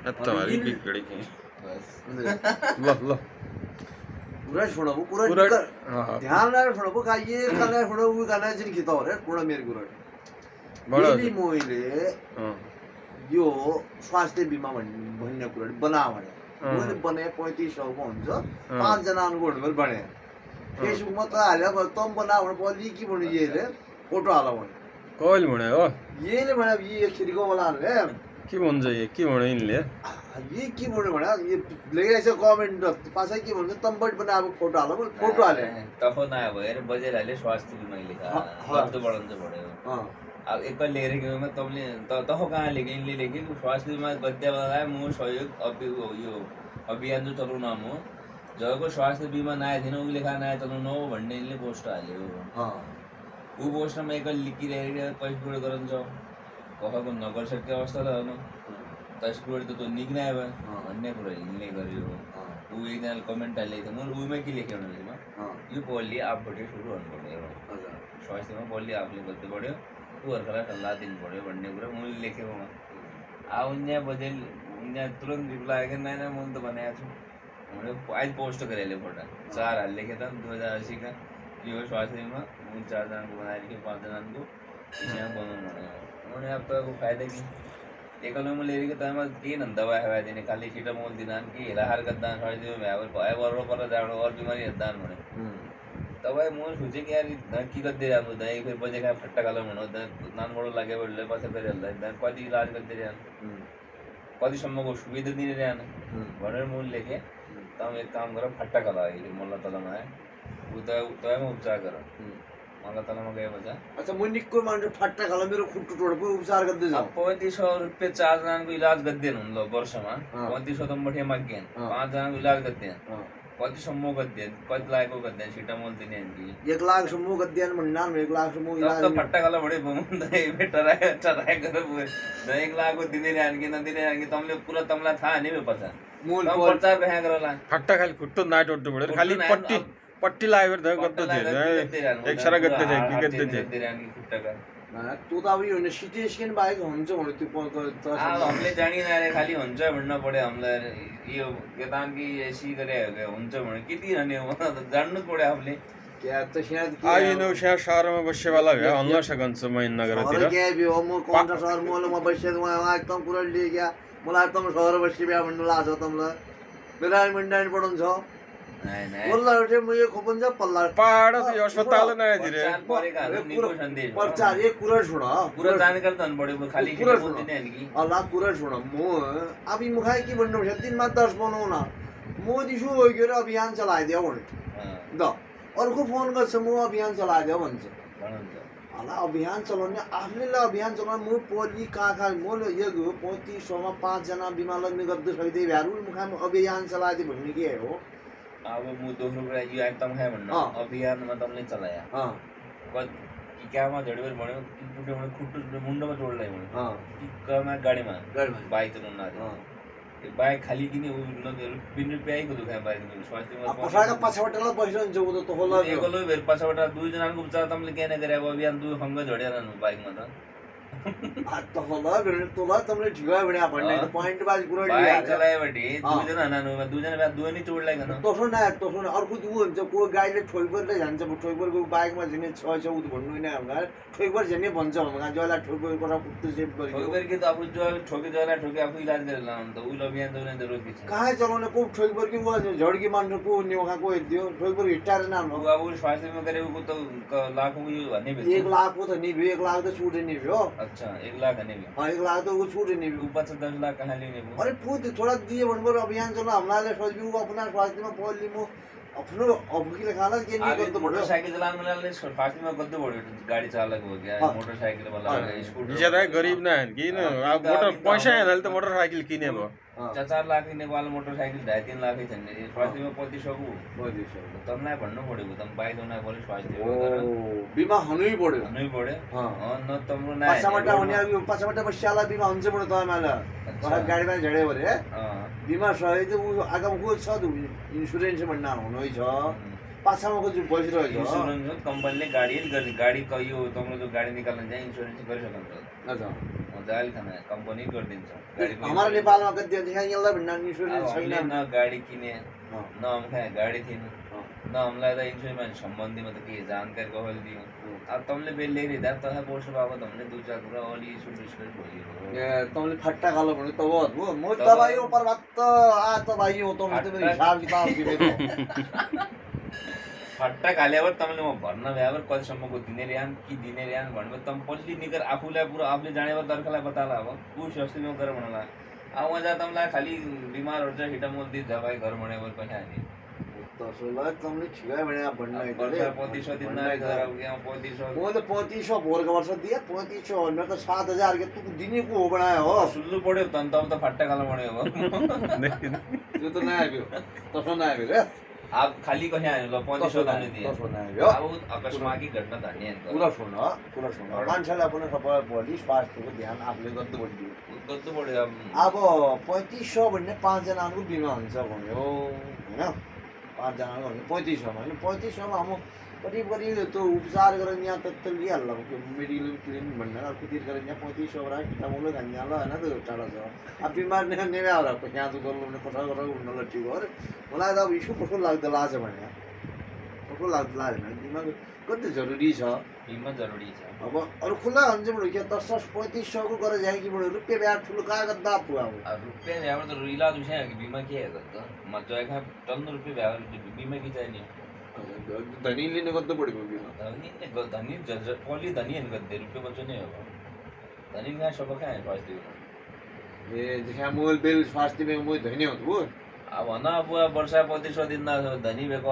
आता वाली बिगड़ी की बस लो लो पूरा छोड़ो पूरा हाँ ध्यान ना छोड़ो का ये गाना छोड़ो वो गाना जिन खिता हो रे पूरा मेरे गुरु बड़ा डेली मोइले यो स्वास्थ्य बीमा भन्ने कुरा बनावने मैले बनाए 3500 को हुन्छ 5 जना अनुगुण बने फेसबुक मा त हाल्यो तम बनाउन पर्ने के भन्नु ये रे फोटो हाला भने कोइल भने हो येले भने ये खिरको वाला ले के भन्छ के भने यिनले ये के भन्नु भने ये लेखेछ कमेन्ट पाछै के भन्छ तम बट बनाएको फोटो हाला फोटो हाले तफो ना भएर बजेर हाले स्वास्थ्य बीमा लेखा खर्च बढाउनु पर्यो अब एक लेखेर के मैं तुमले तह कहाँ लेके इनले लेके स्वास्थ्य बीमा गद्य वाला मु सहयोग यो अभियान जो चलाउन म जबको स्वास्थ्य बीमा नआए थिएन उहिले कहाँ नआए चलाउन हो भन्ने इनले पोस्ट हाल्यो ऊ पोस्टमा एक लेखिरहेको कैसकुट गरन्छ कहाँको नगर सक्ने अवस्था त होइन कैसकुट त त्यो निक्ने आयो भन्ने कुरा इनले गर्यो ऊ एकजनाले कमेन्ट हालेको थियो मैले उमै के लेखेँ भनेमा यो पढ्ने आफूबाट सुरु गर्नु पर्यो स्वास्थ्यमा पढ्ने आफूले गर्दै पढ्यो उनीहरूलाई सल्लाह दिनु पऱ्यो भन्ने कुरा मैले लेखेको अब उहाँ बजेल उहाँ तुरन्त रिप्लाई आयो कि नाइन मैले त बनाएको छु मैले आज पोस्ट गरेँ फोटो 4 हाल लेखेँ त 2080 का यो स्वास्थ्य बीमा 4 जनाको बनाएर 5 जनाको यहाँ बनाउनु भने अब तपाईँको फाइदा कि एकल मैले हेरेको तपाईँमा के न दबाई हवा दिने खालि छिटो मोल दिनान कि हेलाहार गर्दा स्वास्थ्य बीमा भयो बरो पर जाडो अरू बिमारी हेर्दा भने तपाईँ म सोचेँ कि यार के गर्दै राम्रो दाइ फेरि बजे कहाँ फट्टा कालो भन्नु नानबाट लाग्यो भने पछि फेरि हेर्दा कति इलाज गर्दै रहनु कतिसम्मको सुविधा दिने रहन भनेर म लेखेँ तपाईँ एक काम गर फट्टा कालो अहिले मल्ल तलमा आयो तपाईँमा उपचार गर मल्ल तलमा गएपछि अच्छा म निक्को मान्छे फट्टा खाला मेरो खुट्टु टोडको उपचार गर्दै जाऊ 3500 रुपियाँ 4 जनाको इलाज गर्दैन ल वर्षमा 3500 त मठे माग्दैन 5 जनाको इलाज गर्दैन कति सम्मो गर्दैन कति लागेको गर्दैन छिटा मोल दिने कि 1 लाख सम्मो गर्दैन भन्ना 1 लाख सम्मो इलाज त फट्टा काला बडे बमुँदै बेटराय चराय गरेर पुगे 1 लाख को दिने ल्यान कि नदिने ल्यान कि तमले पूरा तमला थाहा नि पछा मूल प्रचार कहाँ गरला फट्टा खाली खुट्टो नाइट ओट्टो बडे खाली पट्टी पट्टी लागेर द गर्दै थिए एक सारा गर्दै थिए के गर्दै थिए खुट्टा का तू त अब यो सिटी स्क्यान बाहेक हुन्छ भने त्यो हामीले जानिन रे खाली हुन्छ भन्न पर्यो हामीलाई यो केतान कि एसी गरे हुन्छ भने किति रहने हो जान्नु पर्यो हामीले क्या त शायद आइनो शहरमा बस्ने वाला है अल्लाह सकन्छ महिना नगरतिर के भी हो म कोणता शहर म बस्से म एकदम पुरा ले गया मलाई एकदम शहर बस्ने बिहा भन्नु लाग्छ तमलाई मेरा मंडाइन पढुन छ नाही नाही बोल्ला उठे म यो खोपन जा पल्ला पहाड त अस्पताल नै दिरे प्रचार एक कुरा छोड पूरा जानकारी त पढ्यो खाली किन बोल्दिने हैन कि अल्लाह कुरा छोड म अभी मुखाय के भन्नु छ 3 मा 10 बनाउन मोदी सु हो गयो अभियान चलाइदियो भने द अर्को फोन गर्छ म अभियान चलाइदियो भन्छ अल्लाह अभियान चलाउने आफूले अभियान चलाउन म पोली काका म यो 3500 मा 5 जना बिमा लाग्ने गर्दै सकिदै भ्यारु मुखाय अभियान चलाइदियो भन्ने के हो अब मु दोस्रो कुरा यो एकदम है भन्नु अभियानमा तमले चलाया क्यामा झडीवर भन्यो कि खुट्टु मुन्डोमा जोड्लाई भन्यो कि कमा गाडीमा बाइक चलाउन आयो त्यो बाइक खाली किने बिन रुपियाँको दुखाइ बाइक स्वास्थ्यमा पछाडा पछाडा बसिरहन्छ उ त होला एकलो भेर पछाडा 2 जनाको उपचार तमले केन गरे अब अभियान 2 खंग झड्यार बाइकमा त त होला भेर तोला तमले ठिगा भन्या भन्ने त पोइन्ट बाज कुरा बाइक चलाएबडी 2 जना नानुमा 2 जना बा 2 नि चोडलाई गन तसो न अर्को दु हुन्छ को गाइडले ठोइबरले जान्छ ठोइबरको बाइकमा जने 6 उत भन्नु नै हमरा ठोइबर जने भन्छ हमरा जला ठोइबर कुरा कुत्ते सेभ गरि ठोइबर के त अब जो ठोके जला ठोके आफू इलाज गरेर लाउन त उल अभियान जउने जरुरत के छ कहाँ चलाउने को ठोइबर के उ झडकी मान्नु को निवखा को दियो ठोइबर हिटार नाम हो अब स्वास्थ्यमा गरेको त लाखौं यो भन्ने 1 लाख को त नि 1 लाख त छुटे नि हो अच्छा 1 लाख नहीं भी 1 लाख तो वो छूट नहीं भी ऊपर से 10 लाख कहाँ लेने वो अरे पूछ थोड़ा दिए बनबर अभियान चलो हमलाले सोच भी वो अपना स्वास्थ्य में पॉल लिमो अपनो अब की लेखाला के नहीं कर तो मोटरसाइकिल चलाने वाले स्वास्थ्य में गद्दे बड़े गाड़ी चालक हो गया मोटरसाइकिल वाला स्कूटर ज्यादा गरीब ना है कि न अब मोटर पैसा है त मोटरसाइकिल किने भो 4 लाख किने वाला मोटरसाइकिल 2.5 लाख ही छन् स्वास्थ्य में 3500 तमलाई भन्नु पड्यो तम बाइक हुन पर्यो स्वास्थ्य बीमा हुनै पर्यो न तम्रो ना पाछाबाट हुने पाछाबाट बस्याला बीमा हुन्छ पर्यो तपाईलाई बडा गाडीमा झडे भरे बीमा सहित उ आगाम को छ इन्स्योरेन्स भन्ना हुनै छ पाछामा को जो बसिरहेको छ इन्स्योरेन्स कम्पनीले गाडी का यो तम्रो जो गाडी निकाल्न चाहिँ इन्स्योरेन्स गरिसक्छ अच्छा जाल खाना कंपनी गरिदिन्छ गाडीको हाम्रो नेपालमा कति देखा यसलाई भन्दा इन्सुरेन्स अब छैन हामीले न गाडी किने अँ, न हामीलाई गाडी थिएन अँ, न हामीलाई त इन्सुरेन्स सम्बन्धीमा त के जानकारी कसैले दियो अँ। अब तमले बेलले रिदा तथा पोस्ट बाबत हमने दो चार कुरा अलि सुनिस्कर बोलियो ए, तुमले फट्टा खालो भने त हो म दबाई ऊपर बात आ दबाई हो तुम तो मेरे हिसाब किताब के मेरो फट्टा खाल्यावर तमले म भन्न भ्यावर कतिसम्मको दिने रियान कि दिने रियान भन्नु तम पल्ली निकर आफूलाई पुरा आफूले जानेवर दर्खलाई बताला अब ऊ सस्तीमा गरेर भन्नुला अब वहाँ जाँदा तमलाई खाली बिमारहरू चाहिँ हिटामोल दि दबाई घर भनेको पनि हानि तसोलाई तुमले ठिकै भने भन्नु वर्ष 3500 दिन ना घर अब यहाँ 3500 म त 3500 भोरको वर्ष दिए 3500 भनेर त 7000 के तु दिने को हो बनायो हो सुल्लु पड्यो तन तब त फट्टा खाला बन्यो हो त्यो त नआयो तसो नआयो रे अब खाली कहीं आने लो 3500 दाने दिए तसो नआयो अब अकस्मात की घटना धनी कुरा सुन मान्छेलाई पनि सबै बढी स्वास्थ्यको ध्यान आफूले गर्नु पर्यो कस्तो पड्यो अब अब 3500 भन्ने 5 जनाको बिमा हुन्छ भन्यो हैन 5 जनाको भने 3500 मा हैन 3500 मा हम करिब करिब त्यो उपचार गरेर यहाँ त लिहाल्ला के मेडिकल क्लिनिक भन्ने अब कति गरेर यहाँ 3500 राख त मोले गन्याला हैन त्यो टाढा छ अब बिमार ने नेवे आउरा त यहाँ त गर्नु भने कथा गरेर उनलाई ठीक हो रे मलाई त अब इस्यु कस्तो लाग्दा लाज भने कस्तो लाग्दा लाज भने बिमा कति जरुरी छ बीमा जरुरी छ अब अरू खुला हुन्छ बडो के 10 3500 को करे जाए कि बडो रुपैयाँ ब्याग ठुलो कागज दाप पुआ हो अब रुपये भ्यावर त इलाज विषय है कि बीमा के है त म जो है टन रुपये भ्यावर बीमा की चाहिए धनी लिने कतो बढेको बिमा धनी पल्ली धनी हेर्नु गद्दे रुपये बच्चो नै हो धनी कहाँ सब कहाँ है स्वास्थ्य ए देखा मोबाइल बिल स्वास्थ्य में मोबाइल धनी हो तू अब भन अब वर्षा 3500 दिन धनी भएको